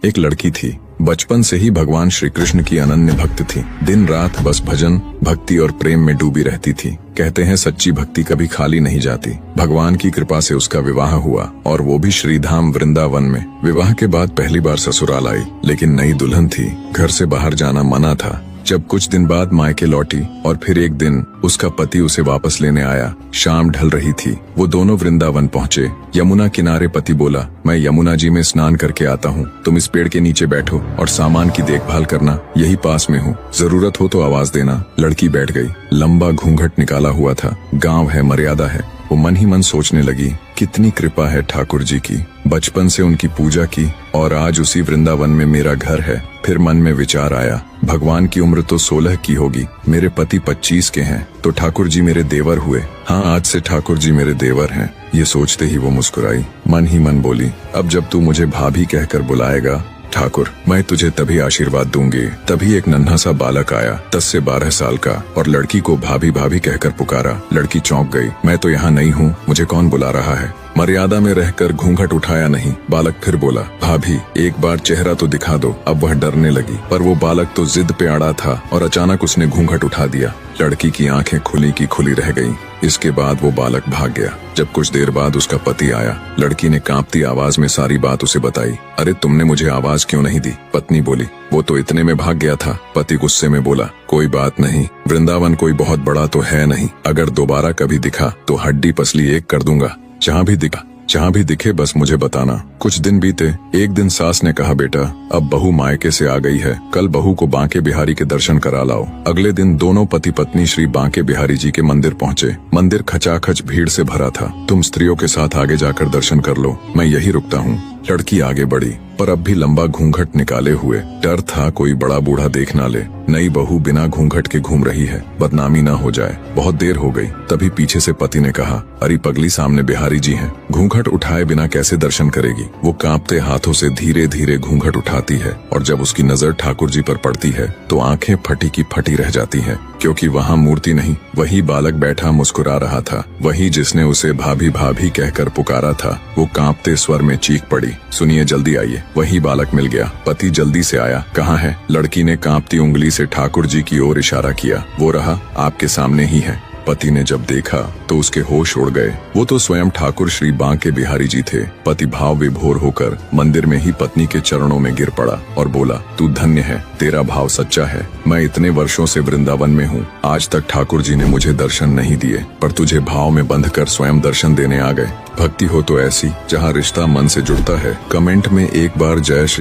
एक लड़की थी। बचपन से ही भगवान श्री कृष्ण की अनन्य भक्त थी। दिन रात बस भजन, भक्ति और प्रेम में डूबी रहती थी। कहते हैं सच्ची भक्ति कभी खाली नहीं जाती। भगवान की कृपा से उसका विवाह हुआ, और वो भी श्रीधाम वृंदावन में। विवाह के बाद पहली बार ससुराल आई, लेकिन नई दुल्हन थी, घर से बाहर जाना मना था। जब कुछ दिन बाद मायके लौटी और फिर एक दिन उसका पति उसे वापस लेने आया। शाम ढल रही थी, वो दोनों वृंदावन पहुँचे। यमुना किनारे पति बोला, मैं यमुना जी में स्नान करके आता हूँ, तुम इस पेड़ के नीचे बैठो और सामान की देखभाल करना, यही पास में हूँ, जरूरत हो तो आवाज देना। लड़की बैठ गई। लंबा घूंघट निकाला हुआ था। गांव है, मर्यादा है। वो मन ही मन सोचने लगी, कितनी कृपा है ठाकुर जी की। बचपन से उनकी पूजा की और आज उसी वृंदावन में मेरा घर है। फिर मन में विचार आया, भगवान की उम्र तो 16 की होगी, मेरे पति 25 के हैं, तो ठाकुर जी मेरे देवर हुए। हाँ, आज से ठाकुर जी मेरे देवर हैं। ये सोचते ही वो मुस्कुराई। मन ही मन बोली, अब जब तू मुझे भाभी कहकर बुलाएगा ठाकुर, मैं तुझे तभी आशीर्वाद दूंगी। तभी एक नन्हा सा बालक आया, 10 से 12 साल का, और लड़की को भाभी भाभी कहकर पुकारा। लड़की चौंक गई। मैं तो यहाँ नहीं हूँ, मुझे कौन बुला रहा है? मर्यादा में रहकर घूंघट उठाया नहीं। बालक फिर बोला, भाभी एक बार चेहरा तो दिखा दो। अब वह डरने लगी, पर वो बालक तो जिद पे अड़ा था और अचानक उसने घूंघट उठा दिया। लड़की की आंखें खुली की खुली रह गईं। इसके बाद वो बालक भाग गया। जब कुछ देर बाद उसका पति आया, लड़की ने कांपती आवाज में सारी बात उसे बताई। अरे तुमने मुझे आवाज क्यों नहीं दी? पत्नी बोली, वो तो इतने में भाग गया था। पति गुस्से में बोला, कोई बात नहीं, वृंदावन कोई बहुत बड़ा तो है नहीं, अगर दोबारा कभी दिखा तो हड्डी पसली एक कर दूंगा। जहाँ भी दिखे बस मुझे बताना। कुछ दिन बीते। एक दिन सास ने कहा, बेटा अब बहू मायके से आ गई है, कल बहू को बांके बिहारी के दर्शन करा लाओ। अगले दिन दोनों पति पत्नी श्री बांके बिहारी जी के मंदिर पहुँचे। मंदिर खचाखच भीड़ से भरा था। तुम स्त्रियों के साथ आगे जाकर दर्शन कर लो, मैं यही रुकता हूँ। लड़की आगे बढ़ी, पर अब भी लंबा घूंघट निकाले हुए। डर था कोई बड़ा बूढ़ा देख ना ले। नई बहू बिना घूंघट के घूम रही है, बदनामी ना हो जाए। बहुत देर हो गई। तभी पीछे से पति ने कहा, अरे पगली, सामने बिहारी जी हैं, घूंघट उठाए बिना कैसे दर्शन करेगी? वो कांपते हाथों से धीरे धीरे घूंघट उठाती है, और जब उसकी नजर ठाकुर जी पर पड़ती है तो आंखें फटी की फटी रह जाती हैं, क्योंकि वहाँ मूर्ति नहीं, वही बालक बैठा मुस्कुरा रहा था। वही जिसने उसे भाभी भाभी कहकर पुकारा था। वो कांपते स्वर में चीख पड़ी, सुनिए, जल्दी आइए। वही बालक मिल गया। पति जल्दी से आया। कहाँ है? लड़की ने कांपती उंगली से ठाकुर जी की ओर इशारा किया। वो रहा, आपके सामने ही है। पति ने जब देखा तो उसके होश उड़ गए। वो तो स्वयं ठाकुर श्री बांके बिहारी जी थे। पति भाव विभोर होकर मंदिर में ही पत्नी के चरणों में गिर पड़ा और बोला, तू धन्य है, तेरा भाव सच्चा है। मैं इतने वर्षों से वृंदावन में हूँ, आज तक ठाकुर जी ने मुझे दर्शन नहीं दिए, पर तुझे भाव में बंधकर स्वयं दर्शन देने आ गए। भक्ति हो तो ऐसी, जहाँ रिश्ता मन से जुड़ता है। कमेंट में एक बार जय श्री